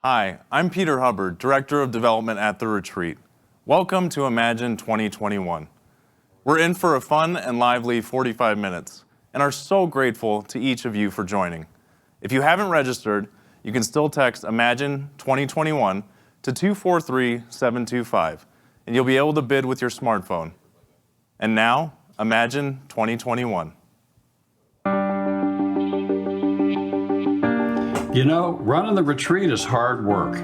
Hi, I'm Peter Hubbard, Director of Development at The Retreat. Welcome to Imagine 2021. We're in for a fun and lively 45 minutes and are so grateful to each of you for joining. If you haven't registered, you can still text Imagine 2021 to 243-725 and you'll be able to bid with your smartphone. And now, Imagine 2021. You know, running the retreat is hard work.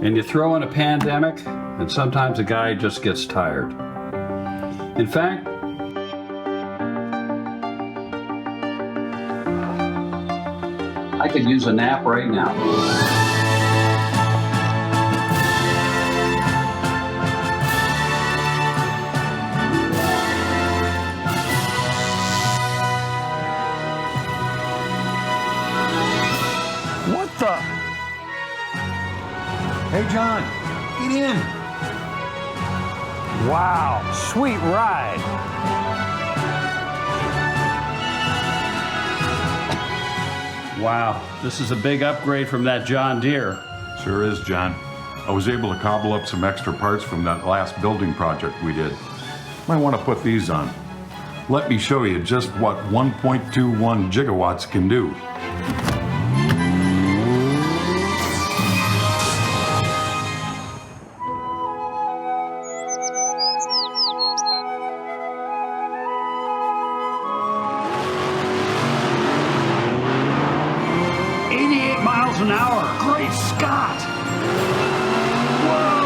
And you throw in a pandemic, and sometimes a guy just gets tired. In fact, I could use a nap right now. Hey, John, get in. Wow, sweet ride. Wow, this is a big upgrade from that John Deere. Sure is, John. I was able to cobble up some extra parts from that last building project we did. Might want to put these on. Let me show you just what 1.21 gigawatts can do. An hour. Great Scott! Whoa!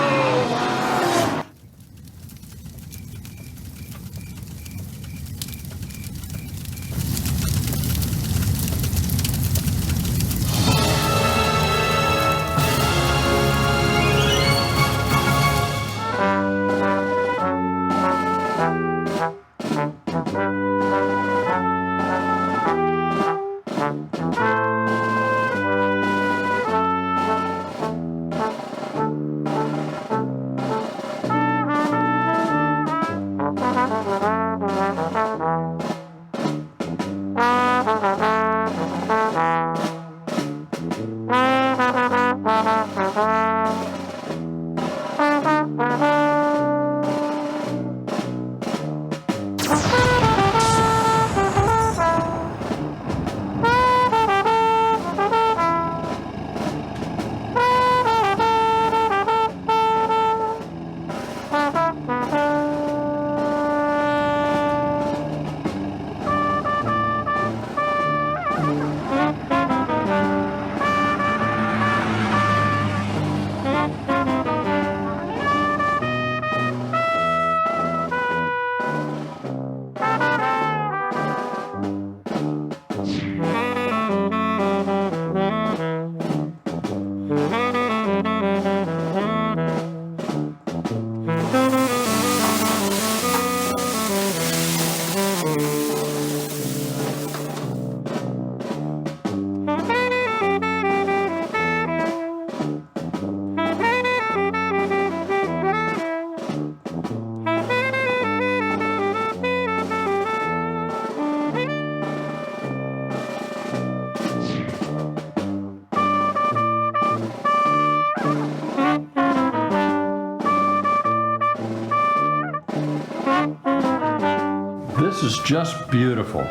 This is just beautiful.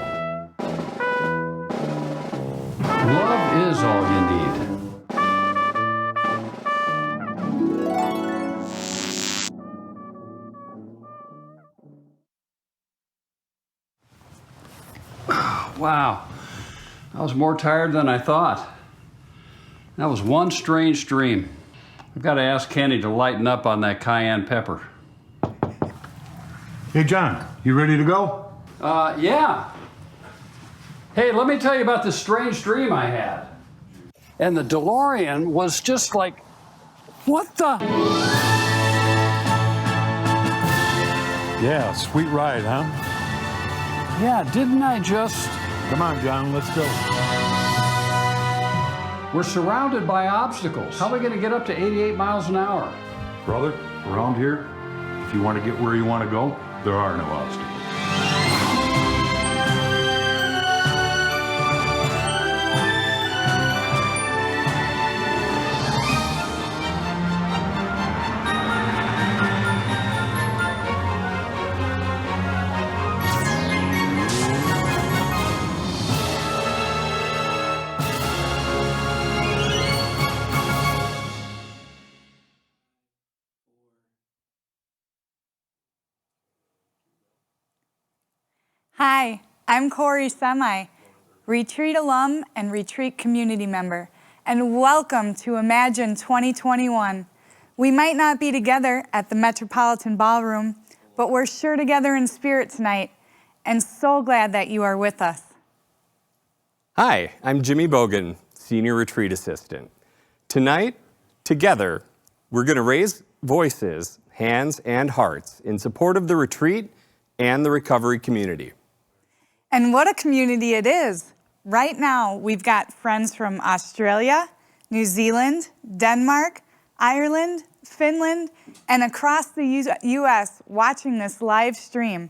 Love is all you need. Wow, I was more tired than I thought. That was one strange dream. I've got to ask Kenny to lighten up on that cayenne pepper. Hey, John, you ready to go? Yeah. Hey, let me tell you about this strange dream I had. And the DeLorean was just like, what the? Yeah, sweet ride, huh? Yeah, didn't I just? Come on, John, let's go. We're surrounded by obstacles. How are we going to get up to 88 miles an hour? Brother, around here, if you want to get where you want to go, there are no obstacles. Hi, I'm Corey Semi, Retreat alum and Retreat community member, and welcome to Imagine 2021. We might not be together at the Metropolitan Ballroom, but we're sure together in spirit tonight, and so glad that you are with us. Hi, I'm Jimmy Bogan, Senior Retreat Assistant. Tonight, together, we're going to raise voices, hands, and hearts in support of the retreat and the recovery community. And what a community it is. Right now, we've got friends from Australia, New Zealand, Denmark, Ireland, Finland, and across the U.S. watching this live stream.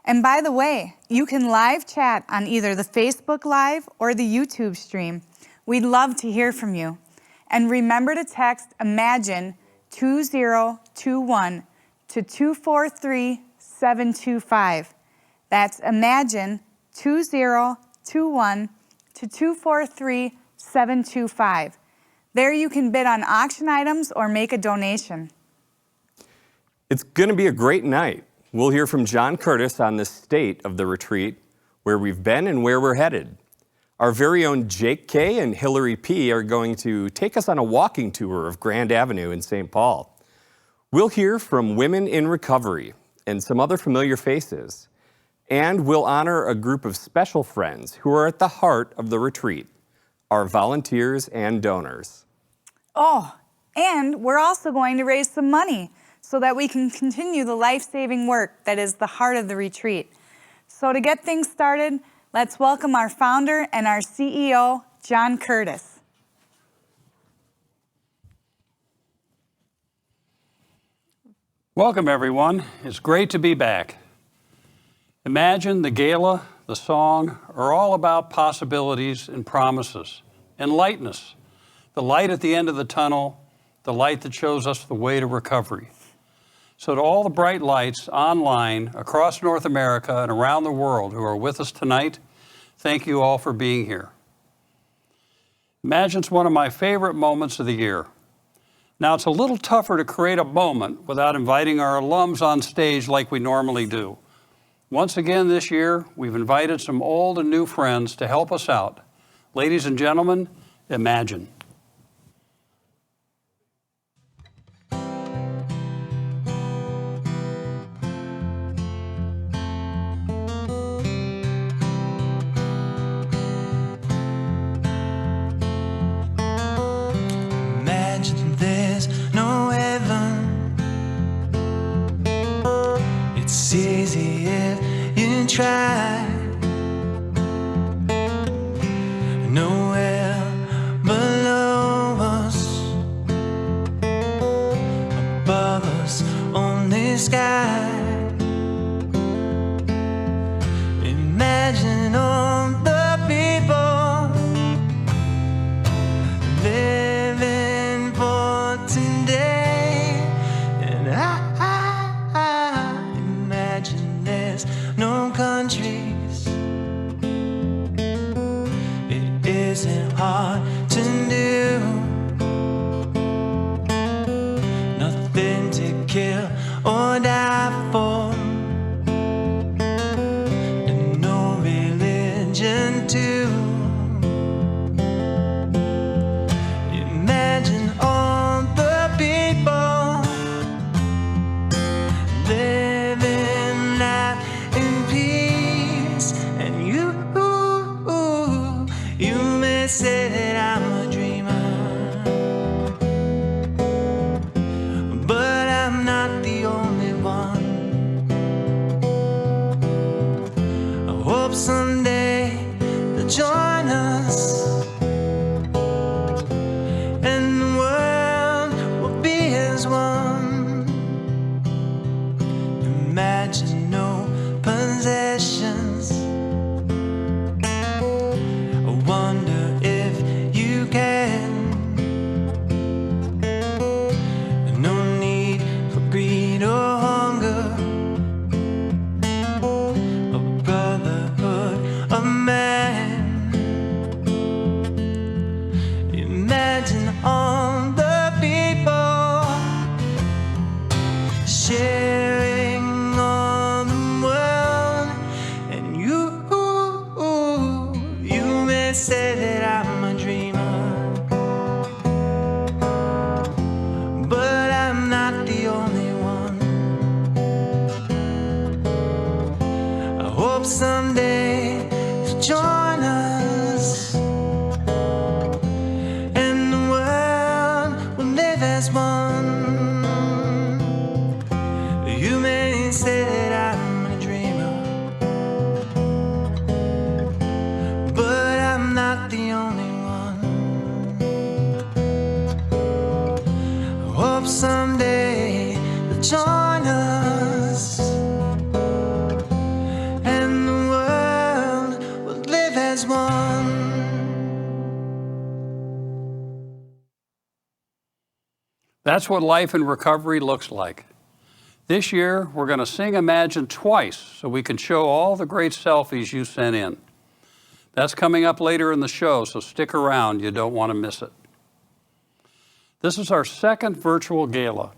And by the way, you can live chat on either the Facebook Live or the YouTube stream. We'd love to hear from you. And remember to text IMAGINE 2021 to 243-725. That's IMAGINE 2021 to 243-725. There you can bid on auction items or make a donation. It's going to be a great night. We'll hear from John Curtis on the state of the retreat, where we've been and where we're headed. Our very own Jake K. and Hillary P. are going to take us on a walking tour of Grand Avenue in St. Paul. We'll hear from women in recovery and some other familiar faces. And we'll honor a group of special friends who are at the heart of the retreat, our volunteers and donors. Oh, and we're also going to raise some money so that we can continue the life-saving work that is the heart of the retreat. So to get things started, let's welcome our founder and our CEO, John Curtis. Welcome, everyone. It's great to be back. Imagine, the Gala, the song are all about possibilities and promises and lightness, the light at the end of the tunnel, the light that shows us the way to recovery. So to all the bright lights online across North America and around the world who are with us tonight, thank you all for being here. Imagine's one of my favorite moments of the year. Now, it's a little tougher to create a moment without inviting our alums on stage like we normally do. Once again this year, we've invited some old and new friends to help us out. Ladies and gentlemen, Imagine. Imagine there's no heaven. It's easy if you try. Nowhere below us, above us only sky. Imagine all the people living for today, and I imagine there's no countries. It isn't hard to do, nothing to kill or die for, and no religion too. Imagine all the people living life in peace, and you may say that I'm a dreamer, but I'm not the only one. I hope someday they'll join us, and the world will be as one. Imagine no possessions. I wonder if may say that I'm a dreamer, but I'm not the only one. I hope someday you'll join us, and the world will live as one. You may say that I'm a dreamer, but I'm not the only one. I hope someday you'll join us, and the world will live as one. That's what life in recovery looks like. This year, we're going to sing Imagine twice so we can show all the great selfies you sent in. That's coming up later in the show, so stick around. You don't want to miss it. This is our second virtual gala.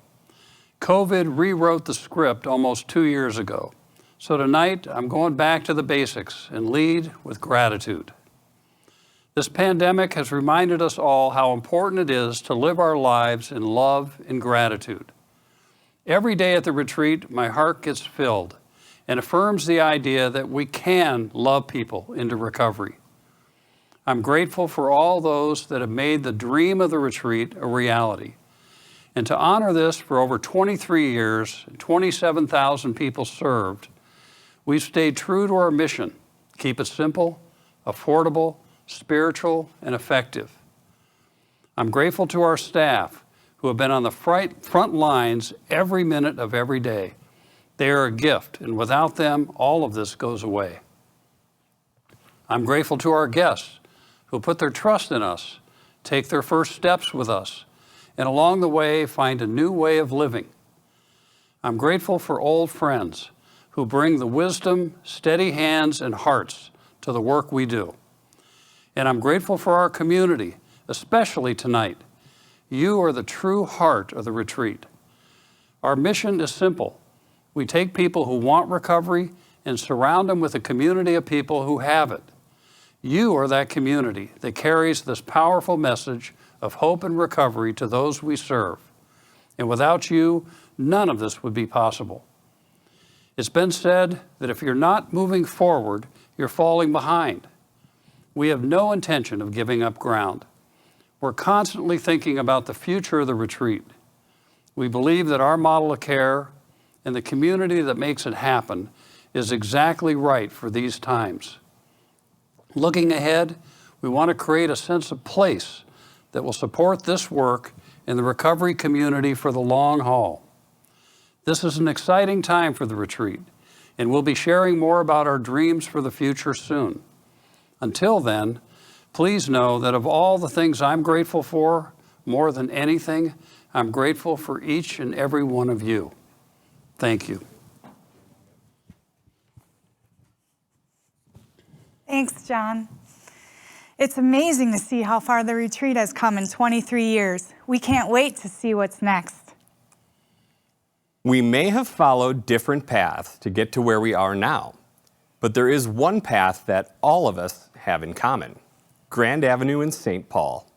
COVID rewrote the script almost 2 years ago. So tonight, I'm going back to the basics and lead with gratitude. This pandemic has reminded us all how important it is to live our lives in love and gratitude. Every day at the retreat, my heart gets filled and affirms the idea that we can love people into recovery. I'm grateful for all those that have made the dream of the retreat a reality. And to honor this for over 23 years, 27,000 people served, we've stayed true to our mission: keep it simple, affordable, spiritual, and effective. I'm grateful to our staff who have been on the front lines every minute of every day. They are a gift, and without them, all of this goes away. I'm grateful to our guests who put their trust in us, take their first steps with us, and along the way, find a new way of living. I'm grateful for old friends who bring the wisdom, steady hands, and hearts to the work we do. And I'm grateful for our community, especially tonight. You are the true heart of the retreat. Our mission is simple. We take people who want recovery and surround them with a community of people who have it. You are that community that carries this powerful message of hope and recovery to those we serve. And without you, none of this would be possible. It's been said that if you're not moving forward, you're falling behind. We have no intention of giving up ground. We're constantly thinking about the future of the retreat. We believe that our model of care and the community that makes it happen is exactly right for these times. Looking ahead, we want to create a sense of place that will support this work in the recovery community for the long haul. This is an exciting time for the retreat, and we'll be sharing more about our dreams for the future soon. Until then, please know that of all the things I'm grateful for, more than anything, I'm grateful for each and every one of you. Thank you. Thanks, John. It's amazing to see how far the retreat has come in 23 years. We can't wait to see what's next. We may have followed different paths to get to where we are now, but there is one path that all of us have in common: Grand Avenue in St. Paul.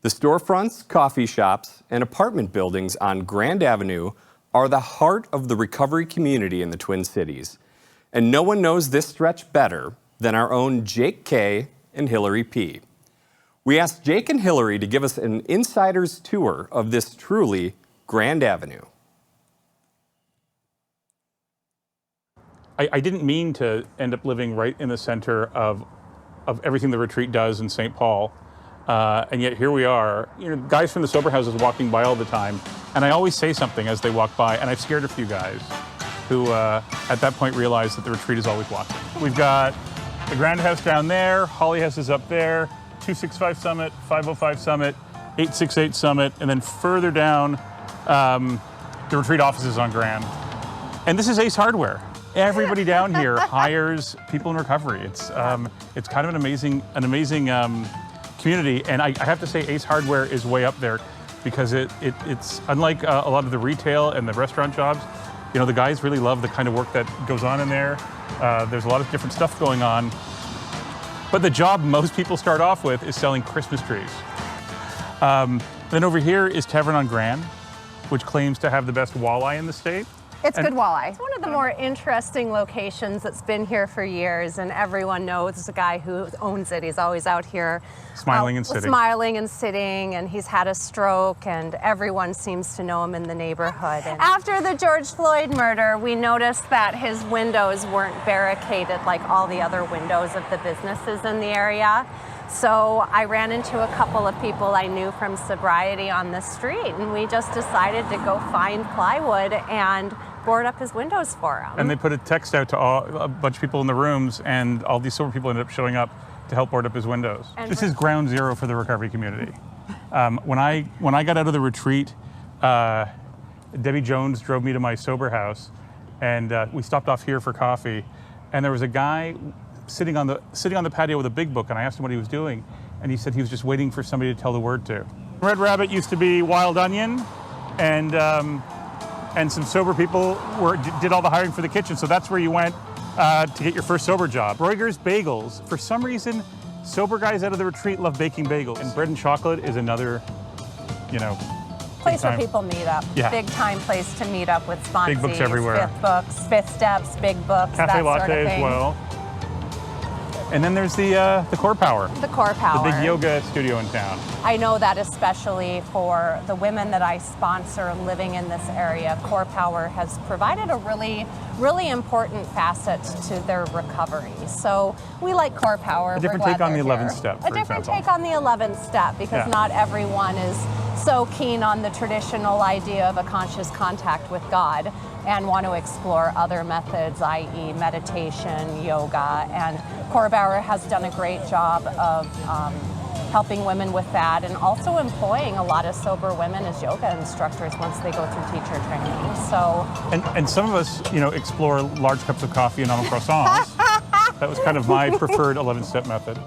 The storefronts, coffee shops, and apartment buildings on Grand Avenue are the heart of the recovery community in the Twin Cities. And no one knows this stretch better than our own Jake K. and Hillary P. We asked Jake and Hillary to give us an insider's tour of this truly Grand Avenue. I didn't mean to end up living right in the center of everything the retreat does in St. Paul. And yet here we are, guys from the sober houses walking by all the time. And I always say something as they walk by, and I've scared a few guys who at that point realized that the retreat is always watching. We've got the Grand House down there, Holly House is up there, 265 Summit, 505 Summit, 868 Summit, and then further down, the retreat offices on Grand. And this is Ace Hardware. Everybody down here hires people in recovery. It's kind of an amazing community, and I have to say Ace Hardware is way up there because it's unlike a lot of the retail and the restaurant jobs. The guys really love the kind of work that goes on in there. There's a lot of different stuff going on. But the job most people start off with is selling Christmas trees. Then over here is Tavern on Grand, which claims to have the best walleye in the state. It's good walleye. It's one of the more interesting locations that's been here for years, and everyone knows the guy who owns it. He's always out here Smiling and sitting. Smiling and sitting, and he's had a stroke, and everyone seems to know him in the neighborhood. And after the George Floyd murder, we noticed that his windows weren't barricaded like all the other windows of the businesses in the area. So I ran into a couple of people I knew from sobriety on the street, and we just decided to go find plywood and board up his windows for him. And they put a text out to a bunch of people in the rooms, and all these sober people ended up showing up to help board up his windows. And this is ground zero for the recovery community. When I got out of the retreat, Debbie Jones drove me to my sober house, and we stopped off here for coffee, and there was a guy sitting on the patio with a big book, and I asked him what he was doing, and he said he was just waiting for somebody to tell the word to. Red Rabbit used to be Wild Onion, and some sober people did all the hiring for the kitchen, so that's where you went to get your first sober job. Roiger's Bagels. For some reason, sober guys out of the retreat love baking bagels, and bread and chocolate is another, place where people meet up. Yeah. Big time place to meet up with sponsees. Big books everywhere. Fifth books, fifth steps, big books, Cafe that latte sort of thing. as well. And then there's the Core Power. The Core Power. The big yoga studio in town. I know that especially for the women that I sponsor living in this area, Core Power has provided a really, really important facet to their recovery. So we like Core Power. A different take on the 11th step, for example. A different example. take on the 11th step, because not everyone is so keen on the traditional idea of a conscious contact with God and want to explore other methods, i.e. meditation, yoga, and Core Power has done a great job of helping women with that, and also employing a lot of sober women as yoga instructors once they go through teacher training. So, and some of us, explore large cups of coffee and almond croissants. That was kind of my preferred 11-step method.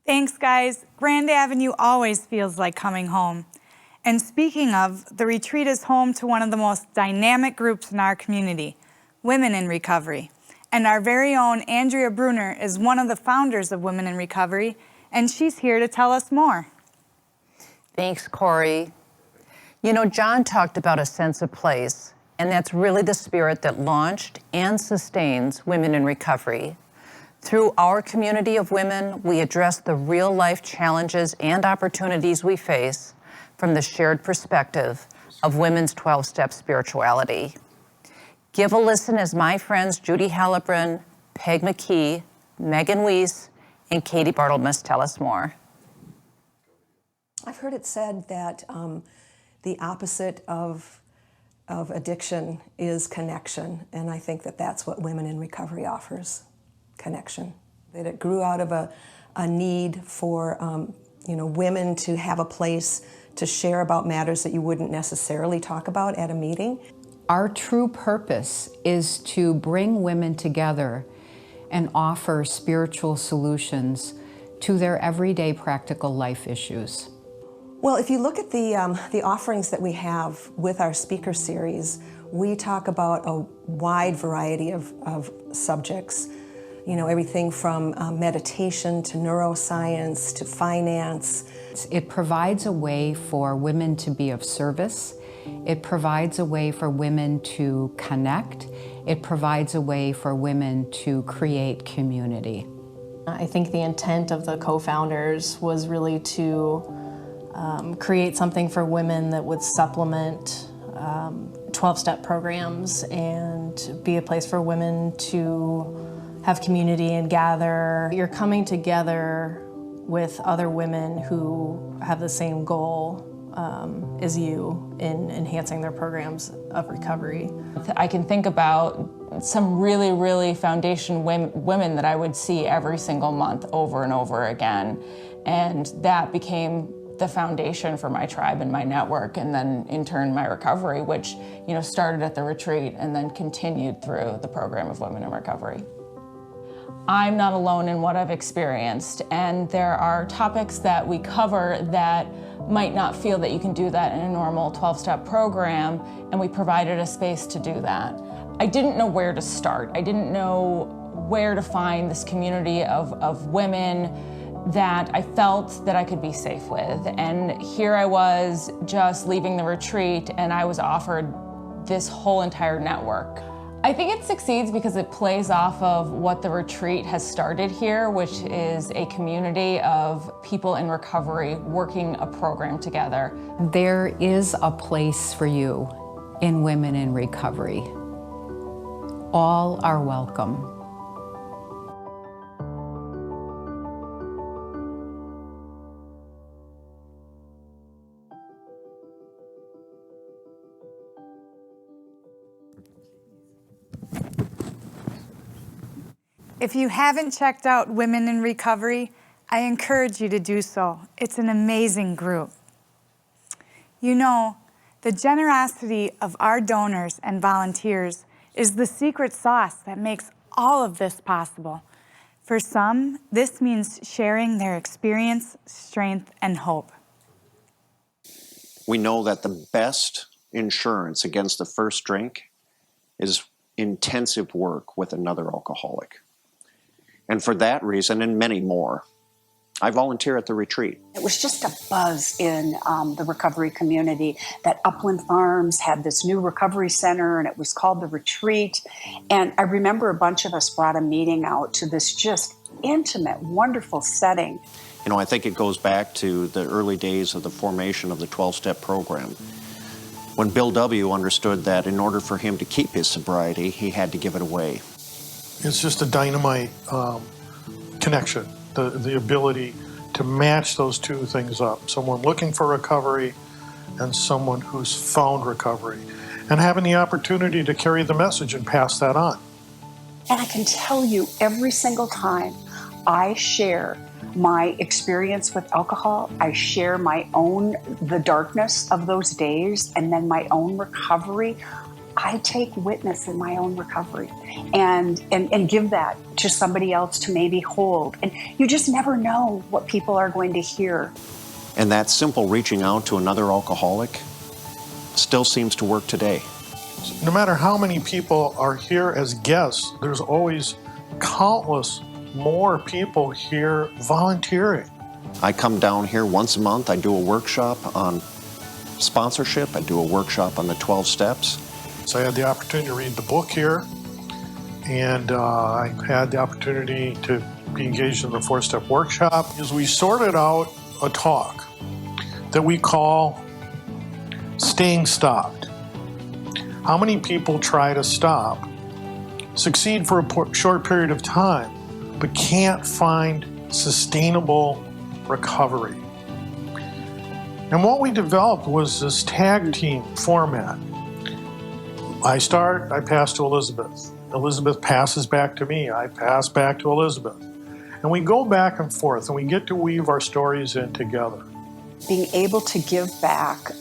Thanks, guys. Grand Avenue always feels like coming home. And speaking of, the retreat is home to one of the most dynamic groups in our community, Women in Recovery. And our very own Andrea Bruner is one of the founders of Women in Recovery, and she's here to tell us more. Thanks, Corey. John talked about a sense of place, and that's really the spirit that launched and sustains Women in Recovery. Through our community of women, we address the real-life challenges and opportunities we face from the shared perspective of women's 12-step spirituality. Give a listen as my friends Judy Halliburton, Peg McKee, Megan Weiss, and Katie Bartlemus tell us more. I've heard it said that the opposite of addiction is connection, and I think that that's what Women in Recovery offers. Connection. That it grew out of a need for women to have a place to share about matters that you wouldn't necessarily talk about at a meeting. Our true purpose is to bring women together and offer spiritual solutions to their everyday practical life issues. Well, if you look at the offerings that we have with our speaker series, we talk about a wide variety of subjects. Everything from meditation to neuroscience to finance. It provides a way for women to be of service. It provides a way for women to connect. It provides a way for women to create community. I think the intent of the co-founders was really to create something for women that would supplement 12-step programs and be a place for women to have community and gather. You're coming together with other women who have the same goal as you in enhancing their programs of recovery. I can think about some really, really foundation women that I would see every single month over and over again. And that became the foundation for my tribe and my network, and then in turn my recovery, which started at the retreat and then continued through the program of Women in Recovery. I'm not alone in what I've experienced, and there are topics that we cover that might not feel that you can do that in a normal 12-step program, and we provided a space to do that. I didn't know where to start. I didn't know where to find this community of women that I felt that I could be safe with. And here I was just leaving the retreat, and I was offered this whole entire network. I think it succeeds because it plays off of what the retreat has started here, which is a community of people in recovery working a program together. There is a place for you in Women in Recovery. All are welcome. If you haven't checked out Women in Recovery, I encourage you to do so. It's an amazing group. You know, the generosity of our donors and volunteers is the secret sauce that makes all of this possible. For some, this means sharing their experience, strength, and hope. We know that the best insurance against the first drink is intensive work with another alcoholic. And for that reason, and many more, I volunteer at the retreat. It was just a buzz in the recovery community that Upland Farms had this new recovery center, and it was called the Retreat. And I remember a bunch of us brought a meeting out to this just intimate, wonderful setting. You know, I think it goes back to the early days of the formation of the 12-step program, when Bill W. understood that in order for him to keep his sobriety, he had to give it away. It's just a dynamite connection, the ability to match those two things up. Someone looking for recovery and someone who's found recovery, and having the opportunity to carry the message and pass that on. And I can tell you, every single time I share my experience with alcohol, I share the darkness of those days, and then my own recovery, I take witness in my own recovery and give that to somebody else to maybe hold. And you just never know what people are going to hear. And that simple reaching out to another alcoholic still seems to work today. No matter how many people are here as guests, there's always countless more people here volunteering. I come down here once a month. I do a workshop on sponsorship. I do a workshop on the 12 steps. So I had the opportunity to read the book here, and I had the opportunity to be engaged in the 4-step workshop. As we sorted out a talk that we call Staying Stopped. How many people try to stop, succeed for a short period of time, but can't find sustainable recovery? And what we developed was this tag team format. I start, I pass to Elizabeth. Elizabeth passes back to me. I pass back to Elizabeth. And we go back and forth, and we get to weave our stories in together. Being able to give back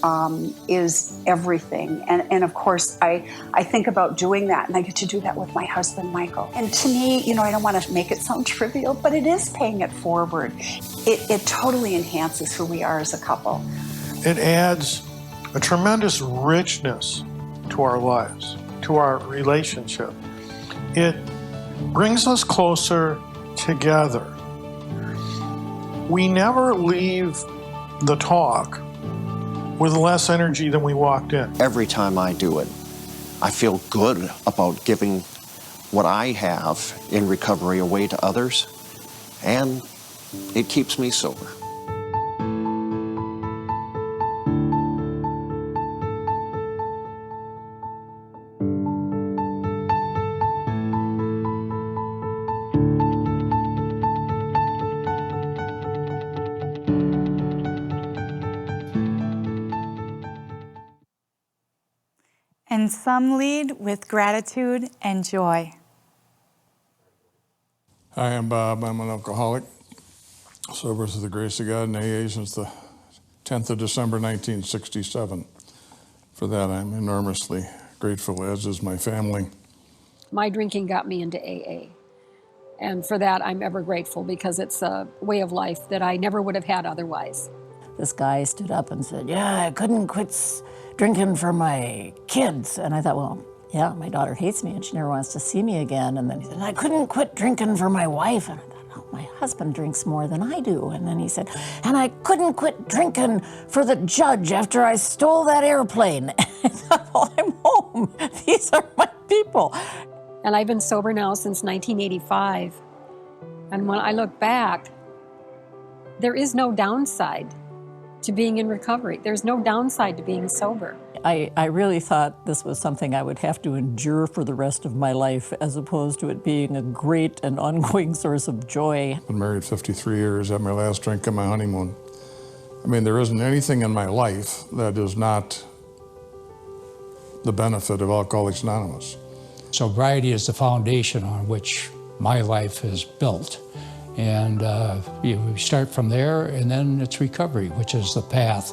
is everything. And of course, I think about doing that, and I get to do that with my husband, Michael. And to me, you know, I don't want to make it sound trivial, but it is paying it forward. It totally enhances who we are as a couple. It adds a tremendous richness to our lives, to our relationship. It brings us closer together. We never leave the talk with less energy than we walked in. Every time I do it, I feel good about giving what I have in recovery away to others, and it keeps me sober. And some lead with gratitude and joy. Hi, I'm Bob. I'm an alcoholic, sober through the grace of God in AA since the 10th of December, 1967. For that, I'm enormously grateful, as is my family. My drinking got me into AA. And for that, I'm ever grateful because it's a way of life that I never would have had otherwise. This guy stood up and said, yeah, I couldn't quit drinking for my kids. And I thought, well, yeah, my daughter hates me and she never wants to see me again. And then he said, I couldn't quit drinking for my wife. And I thought, oh, my husband drinks more than I do. And then he said, and I couldn't quit drinking for the judge after I stole that airplane. And I thought, well, I'm home. These are my people. And I've been sober now since 1985. And when I look back, there is no downside to being in recovery. There's no downside to being sober. I really thought this was something I would have to endure for the rest of my life, as opposed to it being a great and ongoing source of joy. Been married 53 years, had my last drink on my honeymoon. I mean, there isn't anything in my life that is not the benefit of Alcoholics Anonymous. Sobriety is the foundation on which my life is built. And we start from there, and then it's recovery, which is the path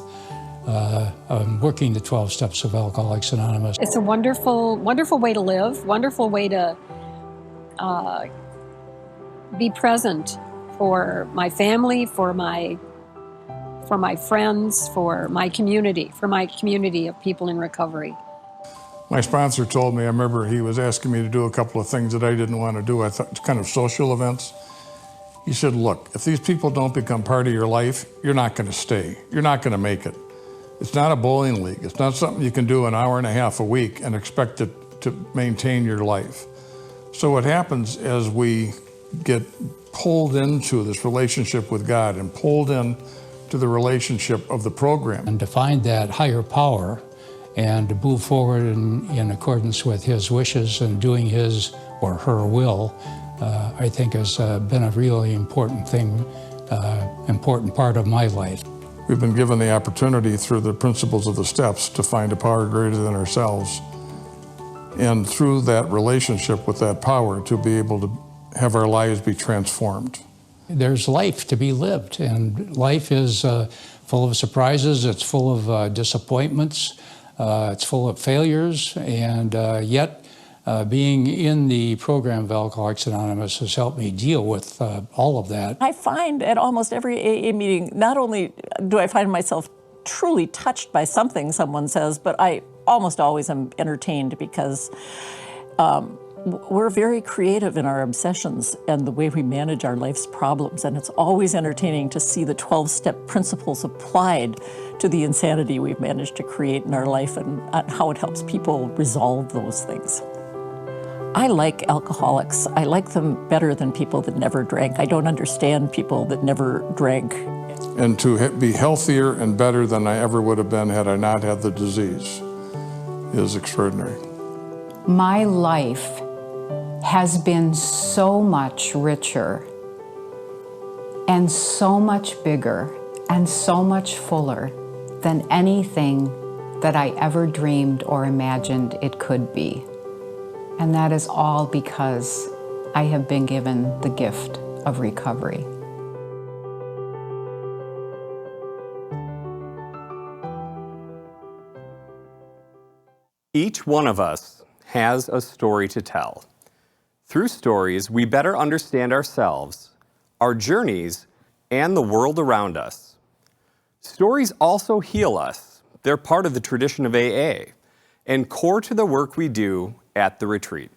of working the 12 steps of Alcoholics Anonymous. It's a wonderful, wonderful way to live, wonderful way to be present for my family, for my friends, for my community of people in recovery. My sponsor told me, I remember he was asking me to do a couple of things that I didn't want to do. I thought, kind of social events. He said, look, if these people don't become part of your life, you're not going to stay. You're not going to make it. It's not a bowling league. It's not something you can do an hour and a half a week and expect it to maintain your life. So what happens as we get pulled into this relationship with God and pulled into the relationship of the program. And to find that higher power and to move forward in accordance with his wishes and doing his or her will, I think has been a really important thing, important part of my life. We've been given the opportunity through the principles of the steps to find a power greater than ourselves. And through that relationship with that power to be able to have our lives be transformed. There's life to be lived, and life is full of surprises, it's full of disappointments, it's full of failures, and yet being in the program of Alcoholics Anonymous has helped me deal with all of that. I find at almost every AA meeting, not only do I find myself truly touched by something someone says, but I almost always am entertained because we're very creative in our obsessions and the way we manage our life's problems, and it's always entertaining to see the 12-step principles applied to the insanity we've managed to create in our life and how it helps people resolve those things. I like alcoholics. I like them better than people that never drank. I don't understand people that never drank. And to be healthier and better than I ever would have been had I not had the disease is extraordinary. My life has been so much richer and so much bigger and so much fuller than anything that I ever dreamed or imagined it could be. And that is all because I have been given the gift of recovery. Each one of us has a story to tell. Through stories, we better understand ourselves, our journeys, and the world around us. Stories also heal us. They're part of the tradition of AA and core to the work we do at the retreat.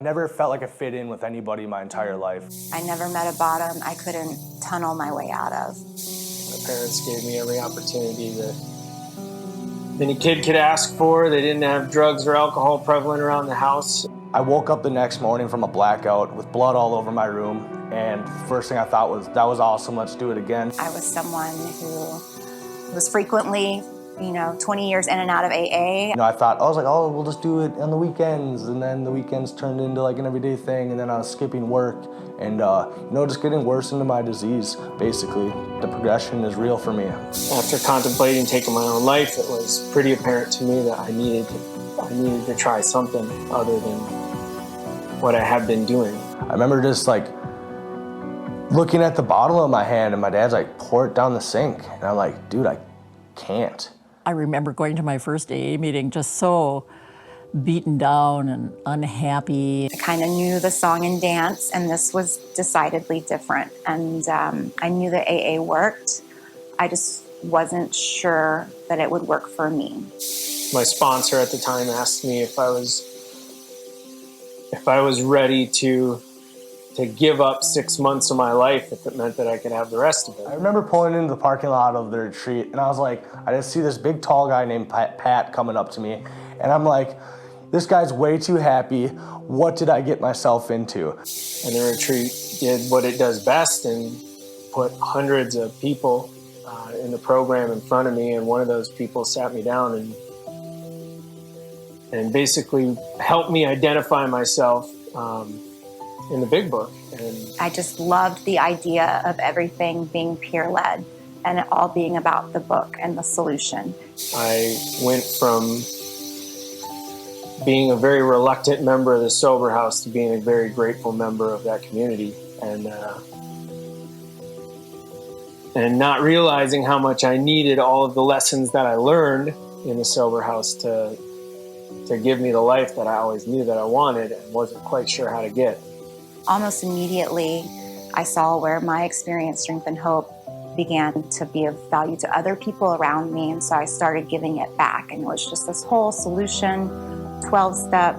I never felt like I fit in with anybody my entire life. I never met a bottom I couldn't tunnel my way out of. My parents gave me every opportunity that any kid could ask for. They didn't have drugs or alcohol prevalent around the house. I woke up the next morning from a blackout with blood all over my room, and the first thing I thought was, that was awesome, let's do it again. I was someone who was frequently 20 years in and out of AA. I was like, oh, we'll just do it on the weekends, and then the weekends turned into like an everyday thing, and then I was skipping work, and just getting worse into my disease, basically. The progression is real for me. After contemplating taking my own life, it was pretty apparent to me that I needed to try something other than what I had been doing. I remember just like looking at the bottle in my hand, and my dad's like, pour it down the sink, and I'm like, dude, I can't. I remember going to my first AA meeting just so beaten down and unhappy. I kind of knew the song and dance, and this was decidedly different. And I knew that AA worked. I just wasn't sure that it would work for me. My sponsor at the time asked me if I was ready to give up 6 months of my life if it meant that I could have the rest of it. I remember pulling into the parking lot of the retreat, and I was like, I just see this big tall guy named Pat coming up to me, and I'm like, this guy's way too happy. What did I get myself into? And the retreat did what it does best and put hundreds of people in the program in front of me, and one of those people sat me down and basically helped me identify myself in the big book. And I just loved the idea of everything being peer-led and it all being about the book and the solution. I went from being a very reluctant member of the Sober House to being a very grateful member of that community, and not realizing how much I needed all of the lessons that I learned in the Sober House to give me the life that I always knew that I wanted and wasn't quite sure how to get. Almost immediately, I saw where my experience, strength, and hope began to be of value to other people around me, and so I started giving it back. And it was just this whole solution, 12-step,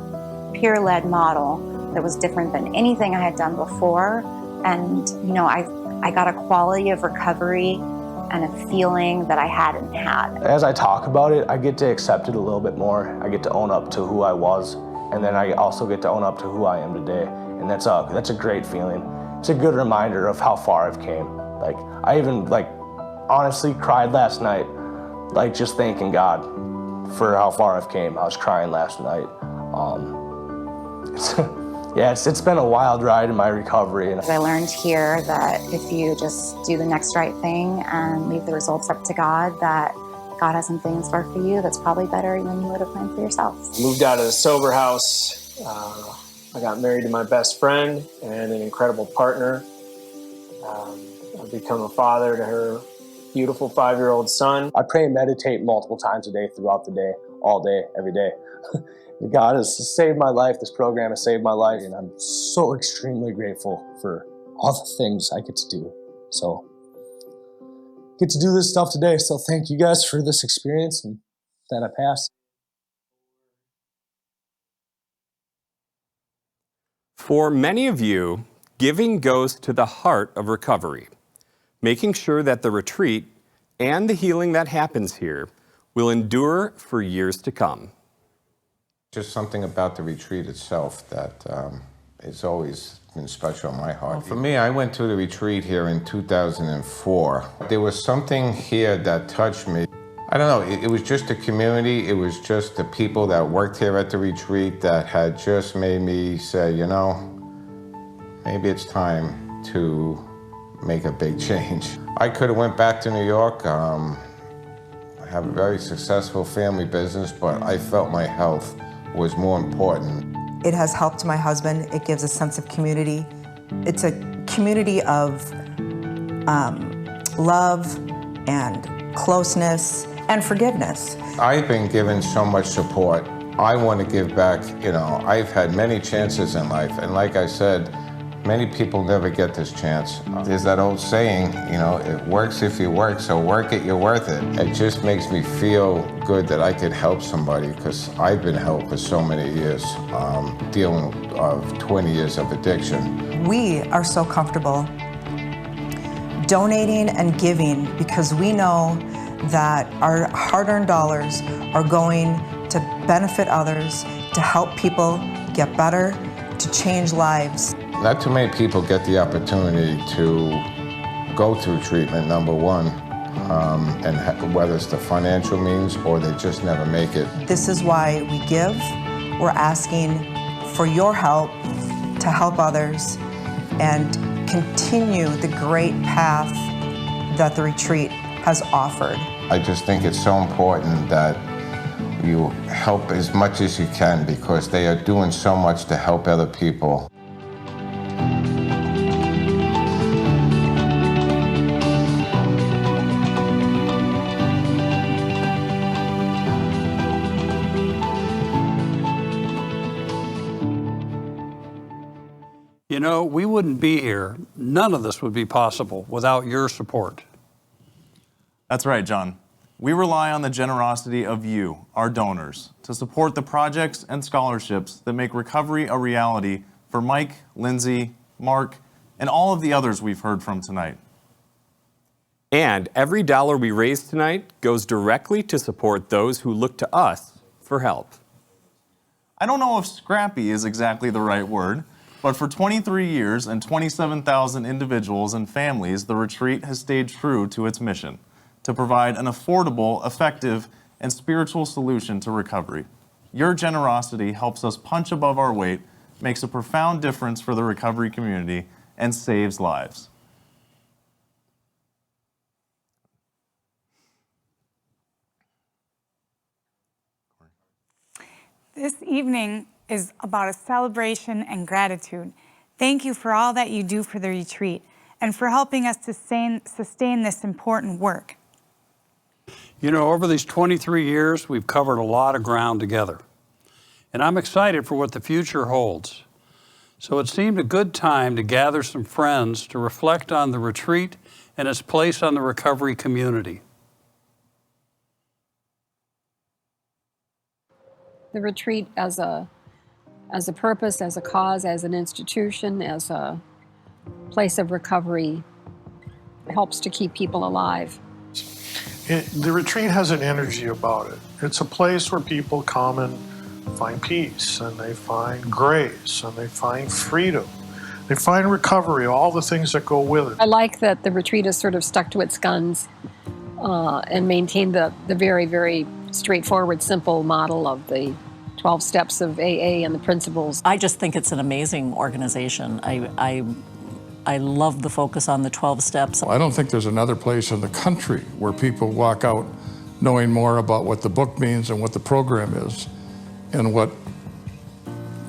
peer-led model that was different than anything I had done before. And, you know, I got a quality of recovery and a feeling that I hadn't had. As I talk about it, I get to accept it a little bit more. I get to own up to who I was, and then I also get to own up to who I am today. And that's a great feeling. It's a good reminder of how far I've came. Like, I even, honestly cried last night, just thanking God for how far I've came. I was crying last night. It's been a wild ride in my recovery. I learned here that if you just do the next right thing and leave the results up to God, that God has something in store for you that's probably better than you would have planned for yourself. Moved out of the Sober House. I got married to my best friend and an incredible partner. I've become a father to her beautiful 5-year-old son. I pray and meditate multiple times a day throughout the day, all day, every day. God has saved my life. This program has saved my life, and I'm so extremely grateful for all the things I get to do. So, get to do this stuff today. So thank you guys for this experience, and then I pass. For many of you, giving goes to the heart of recovery, making sure that the retreat and the healing that happens here will endure for years to come. Just something about the retreat itself that has always been special in my heart. Well, for me, I went to the retreat here in 2004. There was something here that touched me. I don't know, it was just the community, it was just the people that worked here at the retreat that had just made me say, you know, maybe it's time to make a big change. I could have went back to New York. I have a very successful family business, but I felt my health was more important. It has helped my husband. It gives a sense of community. It's a community of love and closeness and forgiveness. I've been given so much support. I want to give back. You know, I've had many chances in life, and like I said, many people never get this chance. There's that old saying, you know, it works if you work, so work it, you're worth it. It just makes me feel good that I could help somebody, because I've been helped for so many years, dealing with 20 years of addiction. We are so comfortable donating and giving because we know that our hard-earned dollars are going to benefit others, to help people get better, to change lives. Not too many people get the opportunity to go through treatment, number one, and whether it's the financial means or they just never make it. This is why we give. We're asking for your help to help others and continue the great path that the retreat has offered. I just think it's so important that you help as much as you can, because they are doing so much to help other people. You know, we wouldn't be here. None of this would be possible without your support. That's right, John. We rely on the generosity of you, our donors, to support the projects and scholarships that make recovery a reality for Mike, Lindsay, Mark, and all of the others we've heard from tonight. And every dollar we raise tonight goes directly to support those who look to us for help. I don't know if scrappy is exactly the right word, but for 23 years and 27,000 individuals and families, the retreat has stayed true to its mission to provide an affordable, effective, and spiritual solution to recovery. Your generosity helps us punch above our weight, makes a profound difference for the recovery community, and saves lives. This evening is about a celebration and gratitude. Thank you for all that you do for the retreat and for helping us to sustain this important work. You know, over these 23 years, we've covered a lot of ground together. And I'm excited for what the future holds. So it seemed a good time to gather some friends to reflect on the retreat and its place on the recovery community. The retreat as a purpose, as a cause, as an institution, as a place of recovery helps to keep people alive. The retreat has an energy about it. It's a place where people come and find peace, and they find grace, and they find freedom. They find recovery, all the things that go with it. I like that the retreat has sort of stuck to its guns and maintained the very, very straightforward, simple model of the 12 steps of AA and the principles. I just think it's an amazing organization. I love the focus on the 12 steps. I don't think there's another place in the country where people walk out knowing more about what the book means and what the program is and what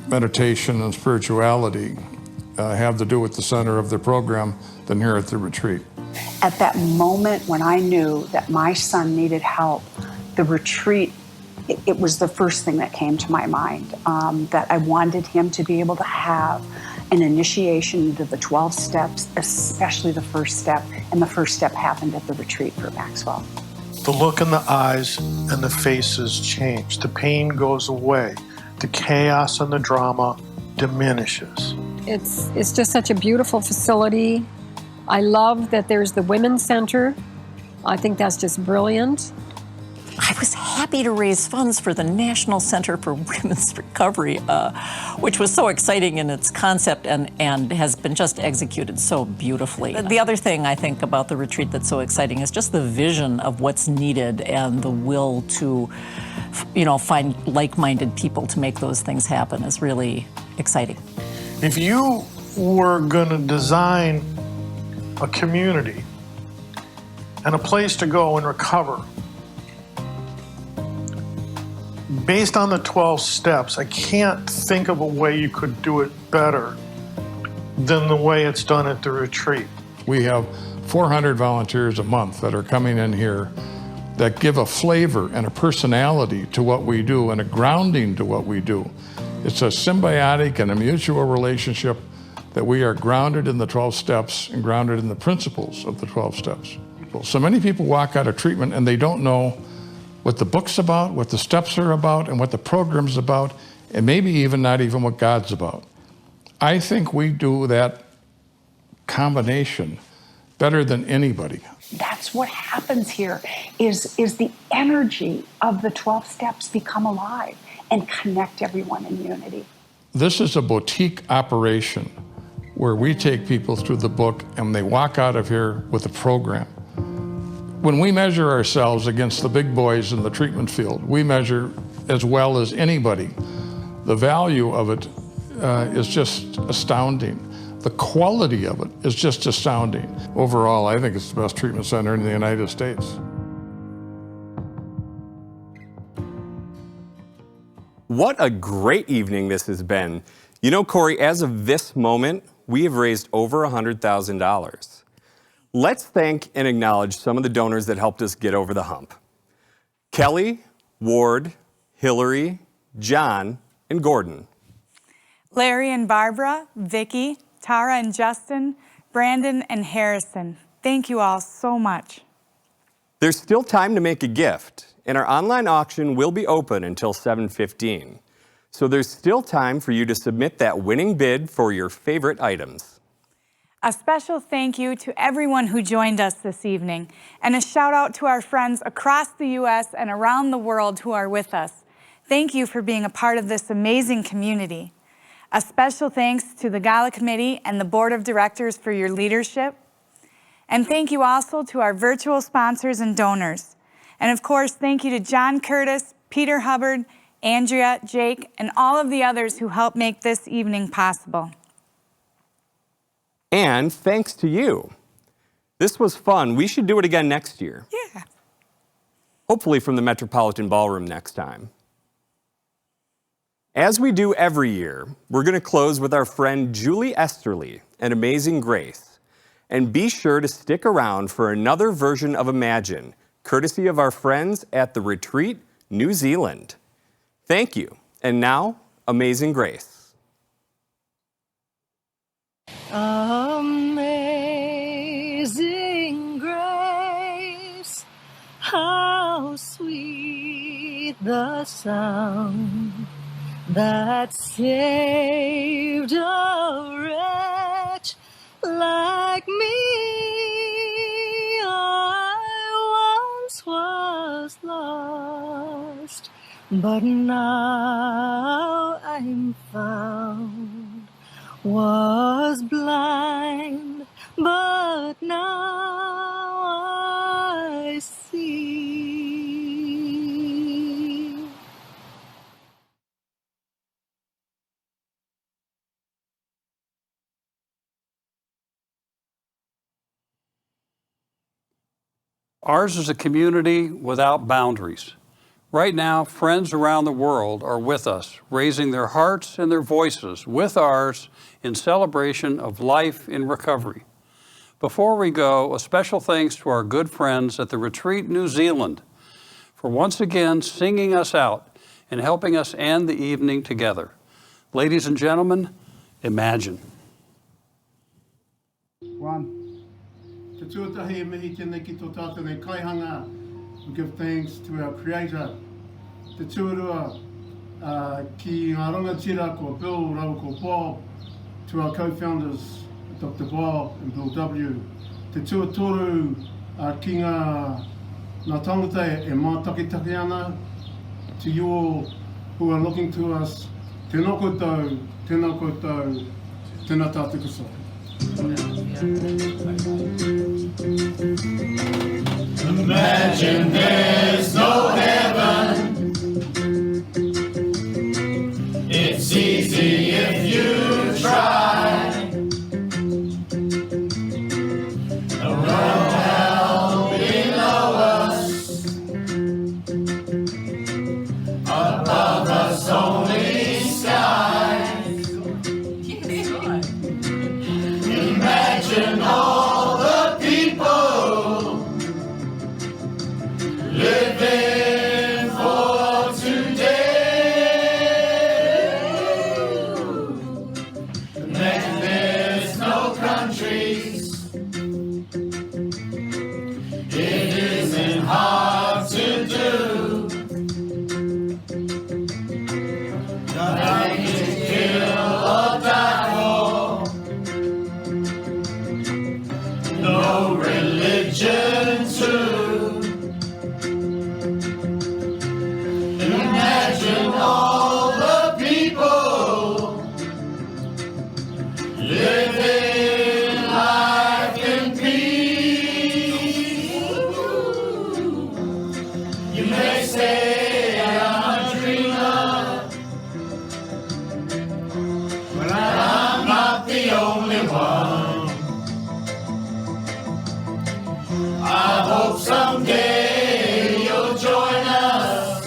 meditation and spirituality have to do with the center of their program than here at the retreat. At that moment when I knew that my son needed help, the retreat, it was the first thing that came to my mind, that I wanted him to be able to have an initiation into the 12 steps, especially the first step, and the first step happened at the retreat for Maxwell. The look in the eyes and the faces change. The pain goes away. The chaos and the drama diminishes. It's just such a beautiful facility. I love that there's the Women's Center. I think that's just brilliant. I was happy to raise funds for the National Center for Women's Recovery, which was so exciting in its concept and has been just executed so beautifully. The other thing I think about the retreat that's so exciting is just the vision of what's needed and the will to, find like-minded people to make those things happen is really exciting. If you were going to design a community and a place to go and recover, based on the 12 steps, I can't think of a way you could do it better than the way it's done at the retreat. We have 400 volunteers a month that are coming in here that give a flavor and a personality to what we do and a grounding to what we do. It's a symbiotic and a mutual relationship that we are grounded in the 12 steps and grounded in the principles of the 12 steps. So many people walk out of treatment and they don't know what the book's about, what the steps are about, and what the program's about, and maybe even not even what God's about. I think we do that combination better than anybody. That's what happens here, is the energy of the 12 steps become alive and connect everyone in unity. This is a boutique operation where we take people through the book and they walk out of here with a program. When we measure ourselves against the big boys in the treatment field, we measure as well as anybody. The value of it is just astounding. The quality of it is just astounding. Overall, I think it's the best treatment center in the United States. What a great evening this has been. You know, Corey, as of this moment, we have raised over $100,000. Let's thank and acknowledge some of the donors that helped us get over the hump. Kelly, Ward, Hillary, John, and Gordon. Larry and Barbara, Vicky, Tara and Justin, Brandon and Harrison. Thank you all so much. There's still time to make a gift, and our online auction will be open until 7:15. So there's still time for you to submit that winning bid for your favorite items. A special thank you to everyone who joined us this evening, and a shout out to our friends across the U.S. and around the world who are with us. Thank you for being a part of this amazing community. A special thanks to the Gala Committee and the Board of Directors for your leadership. And thank you also to our virtual sponsors and donors. And of course, thank you to John Curtis, Peter Hubbard, Andrea, Jake, and all of the others who helped make this evening possible. And thanks to you. This was fun. We should do it again next year. Yeah. Hopefully from the Metropolitan Ballroom next time. As we do every year, we're going to close with our friend Julie Esterly and Amazing Grace. And be sure to stick around for another version of Imagine, courtesy of our friends at the Retreat, New Zealand. Thank you. And now, Amazing Grace. Amazing grace, how sweet the sound that saved a wretch like me. I once was lost, but now I'm found. Was blind, but now I see. Ours is a community without boundaries. Right now, friends around the world are with us, raising their hearts and their voices with ours in celebration of life in recovery. Before we go, a special thanks to our good friends at the Retreat New Zealand for once again singing us out and helping us end the evening together. Ladies and gentlemen, Imagine. One. Te tuatahi e mihi tēnei ki tō tātou nei kaihanga. We give thanks to our Creator. Te tuarua ki ngā rangatira ko Bill, rau ko Bob, to our co-founders, Dr. Bob and Bill W. Te tuatoru ki ngā tangata e mātakitaki ana. To you all who are looking to us, tēnā koutou, tēnā koutou, tēnā tātou kuso. Imagine there's no heaven. It's easy if you try. Around hell below us, above us only sky. Imagine all the people living for today. Imagine there's no countries. It isn't hard to do. Nothing to kill or die for. No religion too. Imagine all the people living life in peace. You may say I'm a dreamer, but I'm not the only one. I hope someday you'll join us,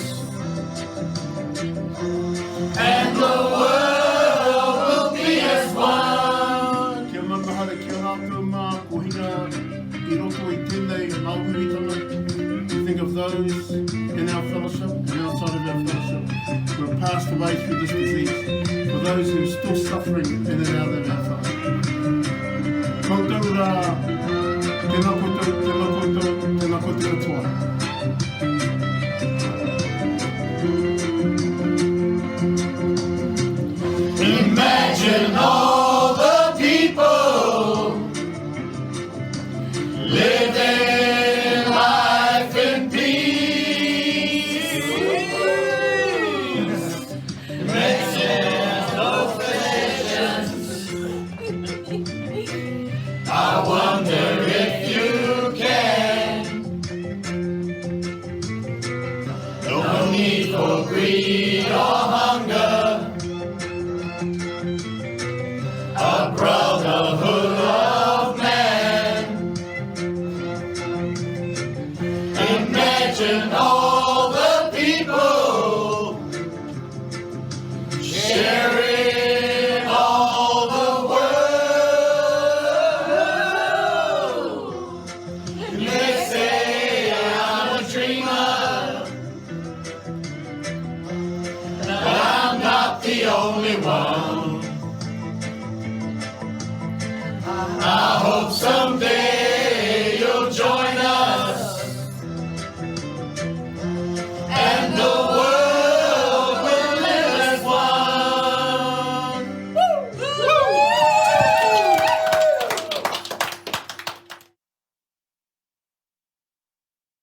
and the world will be as one. Kia mamahara kia rātou mā kohinga I roto I tēnei mauhuitanga. We think of those in our fellowship and outside of our fellowship who have passed away through this disease, for those who are still suffering in and out of our fellowship. Kotura, tēnā koutou, tēnā koutou, tēnā koutou katoa. Imagine all the people living life in peace. Mixing no visions. I wonder if you can. No need for greed or hunger. A brotherhood of man. Imagine all the people sharing all the world. They say I'm a dreamer, but I'm not the only one.